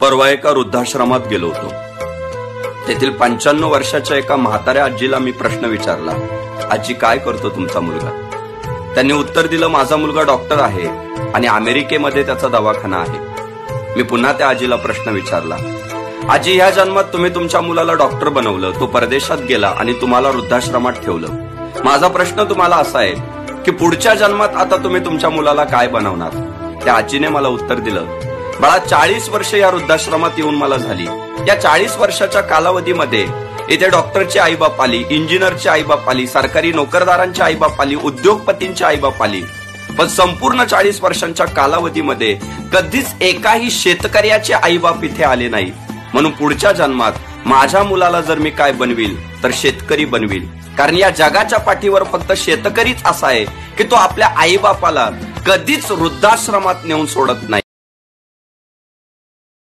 परवा एका वृद्धाश्रमात गेलो होतो. तेथील 95 वर्षाच्या एका म्हाताऱ्या आजीला मी प्रश्न विचारला, आजी काय करतो तुमचा मुलगा? त्यांनी उत्तर दिलं, माझा मुलगा डॉक्टर आहे आणि अमेरिकेमध्ये त्याचा दवाखाना आहे. मी पुन्हा त्या आजीला प्रश्न विचारला, आजी ह्या जन्मात तुम्ही तुमच्या मुलाला डॉक्टर बनवलं, तो परदेशात गेला आणि तुम्हाला वृद्धाश्रमात ठेवलं. माझा प्रश्न तुम्हाला असा आहे की पुढच्या जन्मात आता तुम्ही तुमच्या मुलाला काय बनवणार? त्या आजीने मला उत्तर दिलं, बाळा 40 वर्ष या वृद्धाश्रमात येऊन मला झाली. या 40 वर्षाच्या कालावधीमध्ये इथे डॉक्टरची आईबाप आली, इंजिनियरची आईबाप आली, सरकारी नोकरदारांची आईबाप आली, उद्योगपतींची आईबाप आली. पण संपूर्ण 40 वर्षांच्या कालावधीमध्ये कधीच एकाही शेतकऱ्याचे आईबाप इथे आले नाही. म्हणून पुढच्या जन्मात माझ्या मुलाला जर मी काय बनवील तर शेतकरी बनवील. कारण या जगाच्या पाठीवर फक्त शेतकरीच असा आहे की तो आपल्या आईबापाला कधीच वृद्धाश्रमात नेऊन सोडत नाही.